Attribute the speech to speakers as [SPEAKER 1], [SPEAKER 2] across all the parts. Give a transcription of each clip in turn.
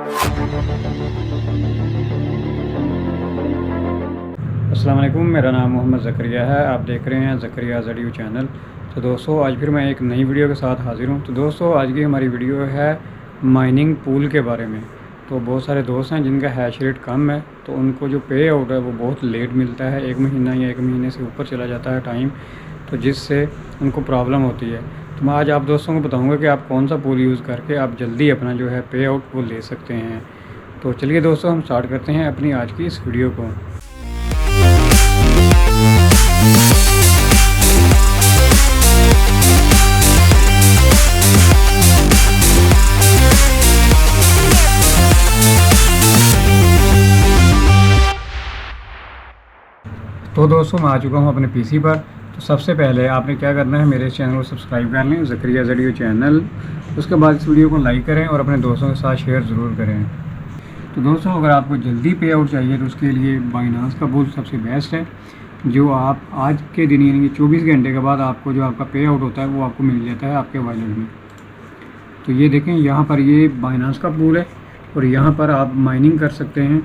[SPEAKER 1] अस्सलाम वालेकुम, मेरा नाम मोहम्मद ज़करिया है। आप देख रहे हैं ज़करिया ज़डियो चैनल। तो दोस्तों, आज फिर मैं एक नई वीडियो के साथ हाज़िर हूँ। तो दोस्तों, आज की हमारी वीडियो है माइनिंग पूल के बारे में। तो बहुत सारे दोस्त हैं जिनका हैश रेट कम है, तो उनको जो पे आउट है वो बहुत लेट मिलता है, 1 महीना या 1 महीने से ऊपर चला जाता है टाइम, तो जिससे उनको प्रॉब्लम होती है। तो मैं आज आप दोस्तों को बताऊँगा कि आप कौन सा पूल यूज़ करके आप जल्दी अपना जो है पे आउट वो ले सकते हैं। तो चलिए दोस्तों, हम स्टार्ट करते हैं अपनी आज की इस वीडियो को। तो दोस्तों, मैं आ चुका हूँ अपने पीसी पर। तो सबसे पहले आपने क्या करना है, मेरे चैनल को सब्सक्राइब कर लें, ज़करिया ज़डियो चैनल। उसके बाद इस वीडियो को लाइक करें और अपने दोस्तों के साथ शेयर ज़रूर करें। तो दोस्तों, अगर आपको जल्दी पे आउट चाहिए तो उसके लिए बाइनांस का पूल सबसे बेस्ट है, जो आप आज के दिन यानी कि 24 घंटे के बाद आपको जो आपका पे आउट होता है वो आपको मिल जाता है आपके वॉलेट में। तो ये देखें, यहाँ पर ये बाइनांस का पूल है और यहाँ पर आप माइनिंग कर सकते हैं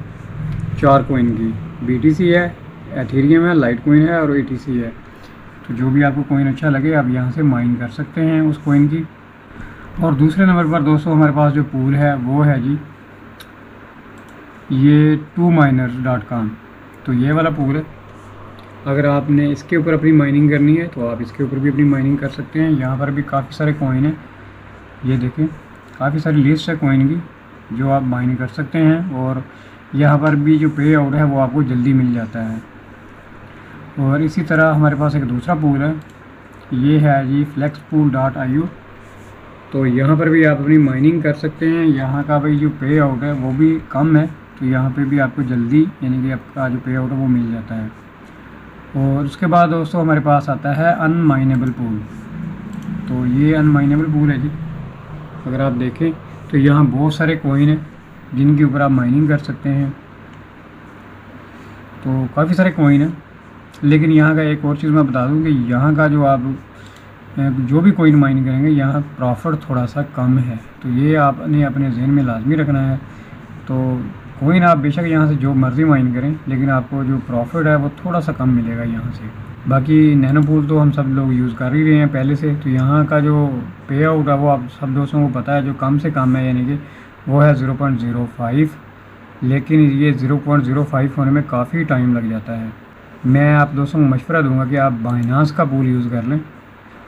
[SPEAKER 1] 4 कॉइन की। BTC है, एथेरियम है, लाइट कॉइन है और ATC है। तो जो भी आपको कॉइन अच्छा लगे आप यहाँ से माइन कर सकते हैं उस कॉइन की। और दूसरे नंबर पर दोस्तों, हमारे पास जो पूल है वो है जी ये TwoMiners.com। तो ये वाला पूल है। अगर आपने इसके ऊपर अपनी माइनिंग करनी है तो आप इसके ऊपर भी अपनी माइनिंग कर सकते हैं। यहाँ पर भी काफ़ी सारे कॉइन हैं, ये देखें, काफ़ी सारी लिस्ट है कॉइन की जो आप माइन कर सकते हैं। और यहाँ पर भी जो पे आउट है वो आपको जल्दी मिल जाता है। और इसी तरह हमारे पास एक दूसरा पूल है, ये है जी flexpool.io। तो यहाँ पर भी आप अपनी माइनिंग कर सकते हैं। यहाँ का भाई जो पे आउट है वो भी कम है, तो यहाँ पे भी आपको जल्दी यानी कि आपका जो पे आउट है वो मिल जाता है। और उसके बाद दोस्तों हमारे पास आता है अनमाइनेबल पूल। तो ये अनमाइनेबल पूल है जी। अगर आप देखें तो यहाँ बहुत सारे कॉइन हैं जिनके ऊपर आप माइनिंग कर सकते हैं। तो काफ़ी सारे कॉइन हैं, लेकिन यहाँ का एक और चीज़ मैं बता दूँ कि यहाँ का जो आप जो भी कॉइन माइन करेंगे यहाँ प्रॉफिट थोड़ा सा कम है। तो ये आपने अपने जहन में लाजमी रखना है। तो कॉइन आप बेशक यहाँ से जो मर्ज़ी माइन करें, लेकिन आपको जो प्रॉफिट है वो थोड़ा सा कम मिलेगा यहाँ से। बाकी नैनो पूल तो हम सब लोग यूज़ कर ही रहे हैं पहले से। तो यहाँ का जो पे आउट है वो आप सब दोस्तों को पता है, जो कम से कम है यानी कि वो है 0.05। लेकिन ये 0.05 होने में काफ़ी टाइम लग जाता है। मैं आप दोस्तों को मशवरा दूंगा कि आप बाइनांस का पूल यूज़ कर लें।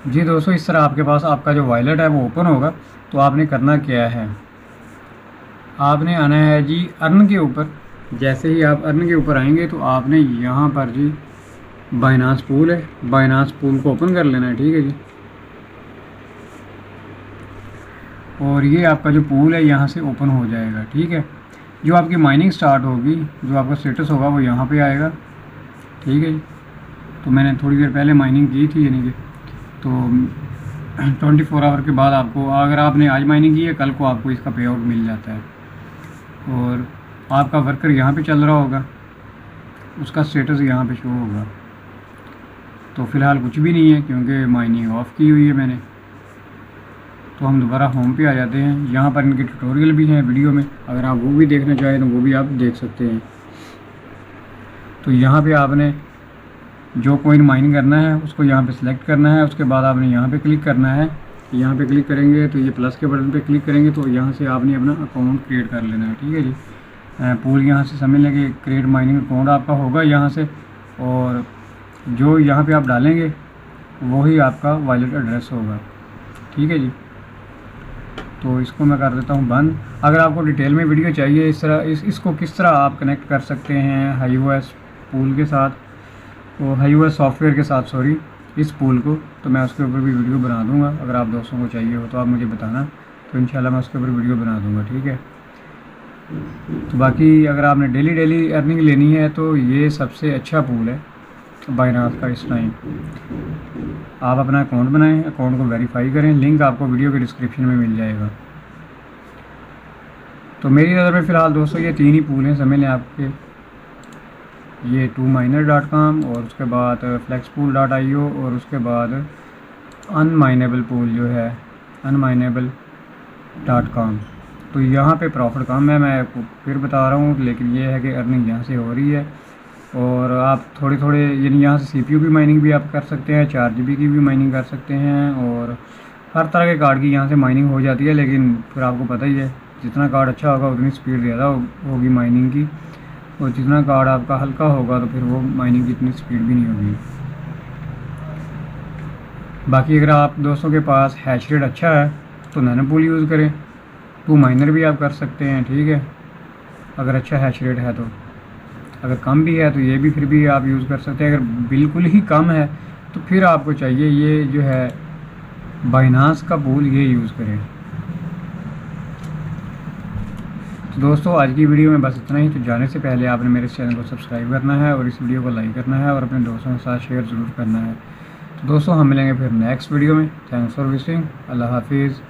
[SPEAKER 1] जी दोस्तों, इस तरह आपके पास आपका जो वॉलेट है वो ओपन होगा। तो आपने करना क्या है, आपने आना है जी अर्न के ऊपर। जैसे ही आप अर्न के ऊपर आएंगे तो आपने यहाँ पर जी बाइनांस पूल है, बाइनांस पूल को ओपन कर लेना है, ठीक है जी। और ये आपका जो पूल है यहाँ से ओपन हो जाएगा, ठीक है। जो आपकी माइनिंग स्टार्ट होगी, जो आपका स्टेटस होगा वो यहाँ पे आएगा, ठीक है जी। तो मैंने थोड़ी देर पहले माइनिंग की थी यानी कि, तो 24 आवर के बाद आपको, अगर आपने आज माइनिंग की है कल को आपको इसका पे आउट मिल जाता है। और आपका वर्कर यहाँ पे चल रहा होगा, उसका स्टेटस यहाँ पे शो होगा। तो फ़िलहाल कुछ भी नहीं है क्योंकि माइनिंग ऑफ़ की हुई है मैंने। तो हम दोबारा होम पे आ जाते हैं। यहाँ पर इनके ट्यूटोरियल भी हैं वीडियो में, अगर आप वो भी देखना चाहें तो वो भी आप देख सकते हैं। तो यहाँ पे आपने जो कॉइन माइन करना है उसको यहाँ पे सिलेक्ट करना है। उसके बाद आपने यहाँ पे क्लिक करना है। यहाँ पे क्लिक करेंगे तो ये प्लस के बटन पे क्लिक करेंगे तो यहाँ से आपने अपना अकाउंट क्रिएट कर लेना है, ठीक है जी। पूल यहाँ से समझ लेंगे क्रिएट माइनिंग अकाउंट आपका होगा यहाँ से, और जो यहाँ पे आप डालेंगे वही आपका वॉलेट एड्रेस होगा, ठीक है जी। तो इसको मैं कर देता हूँ बंद। अगर आपको डिटेल में वीडियो चाहिए इस तरह इसको किस तरह आप कनेक्ट कर सकते हैं HiOS पूल के साथ, तो HiOS सॉफ्टवेयर के साथ सॉरी, इस पूल को, तो मैं उसके ऊपर भी वीडियो बना दूंगा। अगर आप दोस्तों को चाहिए हो तो आप मुझे बताना, तो इंशाल्लाह मैं उसके ऊपर वीडियो बना दूंगा, ठीक है। तो बाकी अगर आपने डेली अर्निंग लेनी है तो ये सबसे अच्छा पूल है बाइनांस का इस टाइम। आप अपना अकाउंट बनाएं, अकाउंट को वेरीफाई करें, लिंक आपको वीडियो के डिस्क्रिप्शन में मिल जाएगा। तो मेरी नज़र में फ़िलहाल दोस्तों ये 3 ही पूल हैं, समझ लें आपके, ये TwoMiner.com और उसके बाद flexpool.io और उसके बाद अनमाइनेबल पूल जो है unmineable.com। तो यहाँ पे प्रॉफिट कम है, मैं आपको फिर बता रहा हूँ, लेकिन ये है कि अर्निंग यहाँ से हो रही है। और आप थोड़े थोड़े यानी यहाँ से CPU की माइनिंग भी आप कर सकते हैं, 4 GB की भी माइनिंग कर सकते हैं, और हर तरह के कार्ड की यहाँ से माइनिंग हो जाती है। लेकिन फिर आपको पता ही है, जितना कार्ड अच्छा होगा उतनी स्पीड ज़्यादा होगी माइनिंग की, और जितना कार्ड आपका हल्का होगा तो फिर वो माइनिंग की इतनी स्पीड भी नहीं होगी। बाकी अगर आप दोस्तों के पास हैश रेट अच्छा है तो नैनो पूल यूज़ करें, 2 माइनर भी आप कर सकते हैं, ठीक है, अगर अच्छा हैश रेट है तो। अगर कम भी है तो ये भी फिर भी आप यूज़ कर सकते हैं। अगर बिल्कुल ही कम है तो फिर आपको चाहिए ये जो है बाइनांस का पूल, ये यूज़ करें। तो दोस्तों आज की वीडियो में बस इतना ही। तो जाने से पहले आपने मेरे इस चैनल को सब्सक्राइब करना है और इस वीडियो को लाइक करना है और अपने दोस्तों के साथ शेयर ज़रूर करना है। तो दोस्तों हम मिलेंगे फिर नेक्स्ट वीडियो में। Thanks for watching. अल्लाह हाफिज़।